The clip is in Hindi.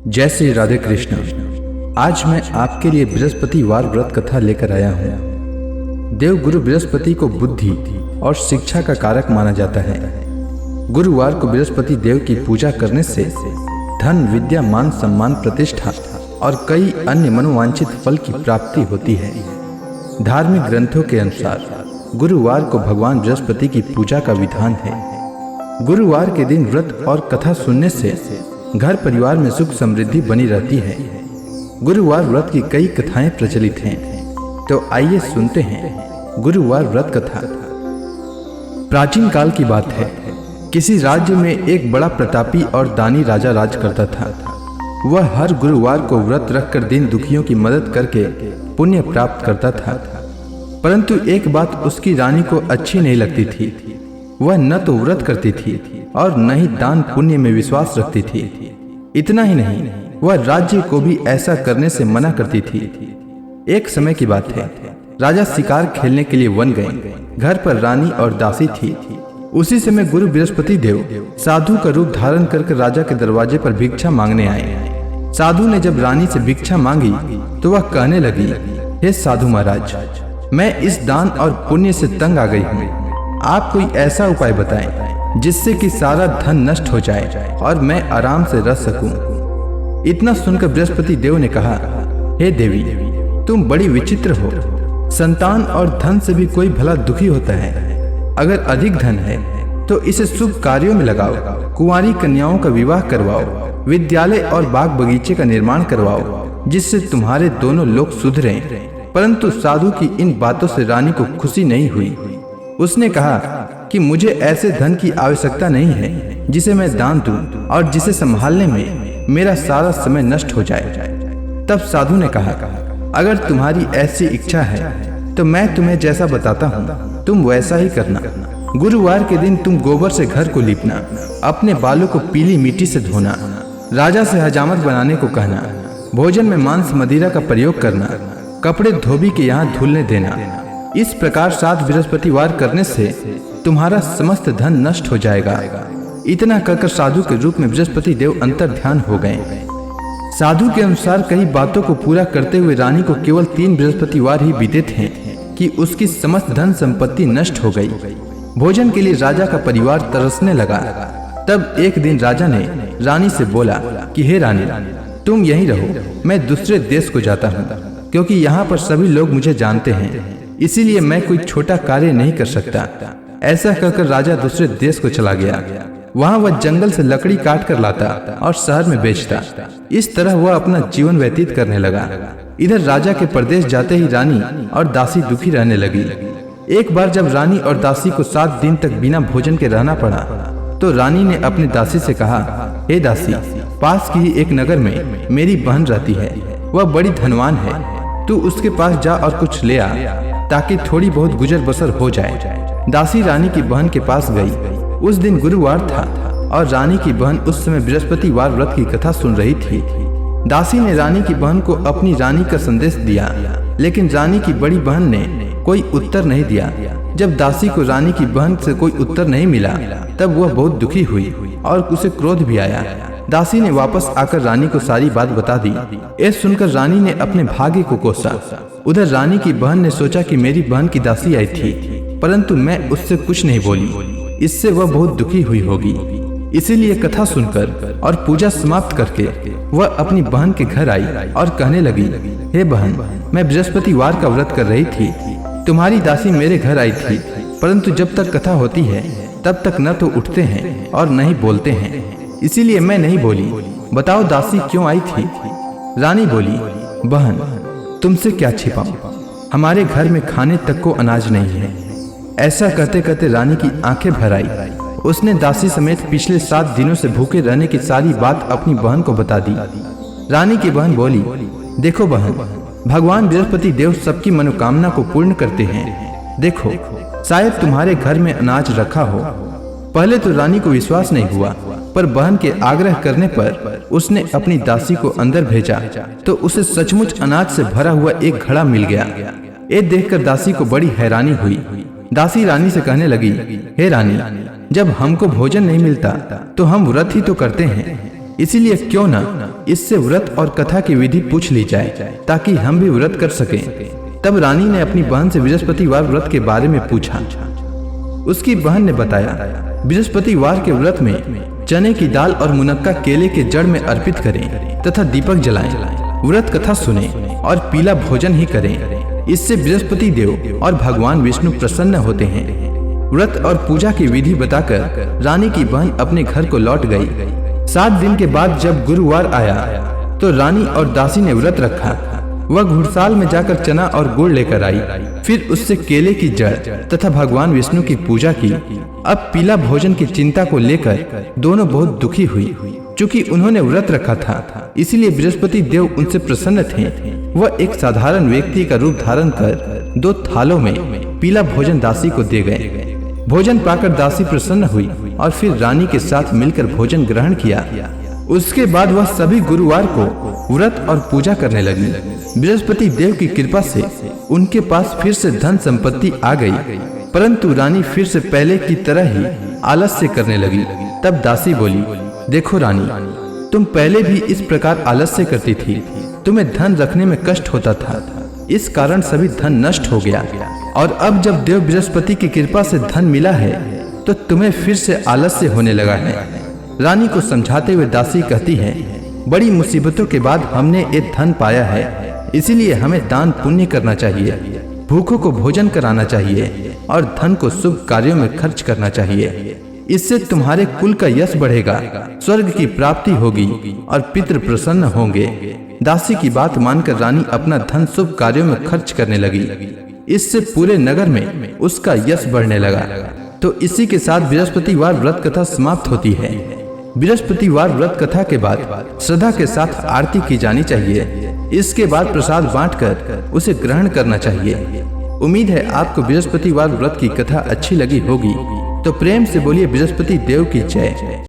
जय श्री राधे कृष्ण। आज मैं आपके लिए बृहस्पतिवार व्रत कथा लेकर आया हूँ। देव गुरु बृहस्पति को बुद्धि और शिक्षा का कारक माना जाता है। गुरुवार को बृहस्पति देव की पूजा करने से धन, विद्या, मान, सम्मान, प्रतिष्ठा और कई अन्य मनोवांछित फल की प्राप्ति होती है। धार्मिक ग्रंथों के अनुसार गुरुवार को भगवान बृहस्पति की पूजा का विधान है। गुरुवार के दिन व्रत और कथा सुनने से घर परिवार में सुख समृद्धि बनी रहती है। गुरुवार व्रत की कई कथाएं प्रचलित हैं, तो आइए सुनते हैं गुरुवार व्रत कथा। प्राचीन काल की बात है। किसी राज्य में एक बड़ा प्रतापी और दानी राजा राज करता था। वह हर गुरुवार को व्रत रखकर दीन दुखियों की मदद करके पुण्य प्राप्त करता था। परंतु एक बात उसकी रानी को अच्छी नहीं लगती थी। वह न तो व्रत करती थी और न ही दान पुण्य में विश्वास रखती थी। इतना ही नहीं, वह राज्य को भी ऐसा करने से मना करती थी। एक समय की बात है, राजा शिकार खेलने के लिए वन गए। घर पर रानी और दासी थी। उसी समय गुरु बृहस्पति देव साधु का रूप धारण करके राजा के दरवाजे पर भिक्षा मांगने आए। साधु ने जब रानी से भिक्षा मांगी तो वह कहने लगी, हे साधु महाराज, मैं इस दान और पुण्य से तंग आ गई हूँ। आप कोई ऐसा उपाय बताएं जिससे कि सारा धन नष्ट हो जाए और मैं आराम से रह सकूं। इतना सुनकर बृहस्पति देव ने कहा, हे देवी, तुम बड़ी विचित्र हो। संतान और धन से भी कोई भला दुखी होता है। अगर अधिक धन है तो इसे शुभ कार्यों में लगाओ, कुंवारी कन्याओं का विवाह करवाओ, विद्यालय और बाग बगीचे का निर्माण करवाओ, जिससे तुम्हारे दोनों लोग सुधरें। परंतु साधु की इन बातों से रानी को खुशी नहीं हुई। उसने कहा कि मुझे ऐसे धन की आवश्यकता नहीं है जिसे मैं दान दूं और जिसे संभालने में मेरा सारा समय नष्ट हो जाए। तब साधु ने कहा, अगर तुम्हारी ऐसी इच्छा है तो मैं तुम्हें जैसा बताता हूँ तुम वैसा ही करना। गुरुवार के दिन तुम गोबर से घर को लीपना, अपने बालों को पीली मिट्टी से धोना, राजा से हजामत बनाने को कहना, भोजन में मांस मदिरा का प्रयोग करना, कपड़े धोबी के यहाँ धुलने देना। इस प्रकार 7 बृहस्पतिवार करने से तुम्हारा समस्त धन नष्ट हो जाएगा। इतना कहकर साधु के रूप में बृहस्पति देव अंतर ध्यान हो गए। साधु के अनुसार कई बातों को पूरा करते हुए रानी को केवल 3 बृहस्पतिवार ही बीते थे कि उसकी समस्त धन संपत्ति नष्ट हो गई। भोजन के लिए राजा का परिवार तरसने लगा। तब एक दिन राजा ने रानी से बोला कि हे रानी, तुम यहीं रहो, मैं दूसरे देश को जाता हूँ, क्योंकि यहाँ पर सभी लोग मुझे जानते हैं, इसीलिए मैं कोई छोटा कार्य नहीं कर सकता। ऐसा कहकर राजा दूसरे देश को चला गया। वहाँ वह जंगल से लकड़ी काट कर लाता और शहर में बेचता। इस तरह वह अपना जीवन व्यतीत करने लगा। इधर राजा के प्रदेश जाते ही रानी और दासी दुखी रहने लगी। एक बार जब रानी और दासी को 7 दिन तक बिना भोजन के रहना पड़ा तो रानी ने अपनी दासी से कहा, हे दासी, पास की ही एक नगर में मेरी बहन रहती है। वह बड़ी धनवान है, तू उसके पास जा और कुछ ले आ ताकि थोड़ी बहुत गुजर बसर हो जाए। दासी रानी की बहन के पास गई। उस दिन गुरुवार था और रानी की बहन उस समय बृहस्पतिवार व्रत की कथा सुन रही थी। दासी ने रानी की बहन को अपनी रानी का संदेश दिया, लेकिन रानी की बड़ी बहन ने कोई उत्तर नहीं दिया। जब दासी को रानी की बहन से कोई उत्तर नहीं मिला तब वह बहुत दुखी हुई और उसे क्रोध भी आया। दासी ने वापस आकर रानी को सारी बात बता दी। यह सुनकर रानी ने अपने भाग्य को कोसा। उधर रानी की बहन ने सोचा कि मेरी बहन की दासी आई थी, परंतु मैं उससे कुछ नहीं बोली, इससे वह बहुत दुखी हुई होगी। इसीलिए कथा सुनकर और पूजा समाप्त करके वह अपनी बहन के घर आई और कहने लगी, हे बहन, मैं बृहस्पतिवार का व्रत कर रही थी। तुम्हारी दासी मेरे घर आई थी, परंतु जब तक कथा होती है तब तक न तो उठते हैं और न ही बोलते हैं, इसीलिए मैं नहीं बोली। बताओ दासी क्यों आई थी? रानी बोली, बहन, तुमसे क्या छिपाऊं, हमारे घर में खाने तक को अनाज नहीं है। ऐसा कहते कहते रानी की आंखें भर आई। उसने दासी समेत पिछले 7 दिनों से भूखे रहने की सारी बात अपनी बहन को बता दी। रानी की बहन बोली, देखो बहन, भगवान बृहस्पति देव सबकी मनोकामना को पूर्ण करते हैं। देखो, शायद तुम्हारे घर में अनाज रखा हो। पहले तो रानी को विश्वास नहीं हुआ, पर बहन के आग्रह करने पर उसने अपनी दासी को अंदर भेजा तो उसे सचमुच अनाज से भरा हुआ एक घड़ा मिल गया। ये देखकर दासी को बड़ी हैरानी हुई। दासी रानी से कहने लगी, हे रानी, जब हमको भोजन नहीं मिलता तो हम व्रत ही तो करते हैं, इसीलिए क्यों ना इससे व्रत और कथा की विधि पूछ ली जाए ताकि हम भी व्रत कर सकें। तब रानी ने अपनी बहन से बृहस्पतिवार व्रत के बारे में पूछा। उसकी बहन ने बताया, बृहस्पतिवार के व्रत में चने की दाल और मुनक्का केले के जड़ में अर्पित करें तथा दीपक जलाएं, व्रत कथा सुने और पीला भोजन ही करें। इससे बृहस्पति देव और भगवान विष्णु प्रसन्न होते हैं। व्रत और पूजा की विधि बताकर रानी की बहन अपने घर को लौट गई। 7 दिन के बाद जब गुरुवार आया तो रानी और दासी ने व्रत रखा। वह घुड़साल में जाकर चना और गुड़ लेकर आई, फिर उससे केले की जड़ तथा भगवान विष्णु की पूजा की। अब पीला भोजन की चिंता को लेकर दोनों बहुत दुखी हुई। चूंकि उन्होंने व्रत रखा था, इसीलिए बृहस्पति देव उनसे प्रसन्न थे। वह एक साधारण व्यक्ति का रूप धारण कर 2 थालों में पीला भोजन दासी को दे गए। भोजन पाकर दासी प्रसन्न हुई और फिर रानी के साथ मिलकर भोजन ग्रहण किया। उसके बाद वह सभी गुरुवार को व्रत और पूजा करने लगी। बृहस्पति देव की कृपा से उनके पास फिर से धन संपत्ति आ गई, परंतु रानी फिर से पहले की तरह ही आलस्य करने लगी। तब दासी बोली, देखो रानी, तुम पहले भी इस प्रकार आलस्य करती थी। तुम्हें धन रखने में कष्ट होता था, इस कारण सभी धन नष्ट हो गया। और अब जब देव बृहस्पति की कृपा से धन मिला है तो तुम्हें फिर से आलस्य होने लगा है। रानी को समझाते हुए दासी कहती है, बड़ी मुसीबतों के बाद हमने ये धन पाया है, इसीलिए हमें दान पुण्य करना चाहिए, भूखों को भोजन कराना चाहिए और धन को शुभ कार्यों में खर्च करना चाहिए। इससे तुम्हारे कुल का यश बढ़ेगा, स्वर्ग की प्राप्ति होगी और पितृ प्रसन्न होंगे। दासी की बात मानकर रानी अपना धन शुभ कार्यों में खर्च करने लगी। इससे पूरे नगर में उसका यश बढ़ने लगा। तो इसी के साथ बृहस्पतिवार व्रत कथा समाप्त होती है। बृहस्पतिवार व्रत कथा के बाद श्रद्धा के साथ आरती की जानी चाहिए। इसके बाद प्रसाद बांटकर उसे ग्रहण करना चाहिए। उम्मीद है आपको बृहस्पतिवार व्रत की कथा अच्छी लगी होगी। तो प्रेम से बोलिए बृहस्पति देव की जय।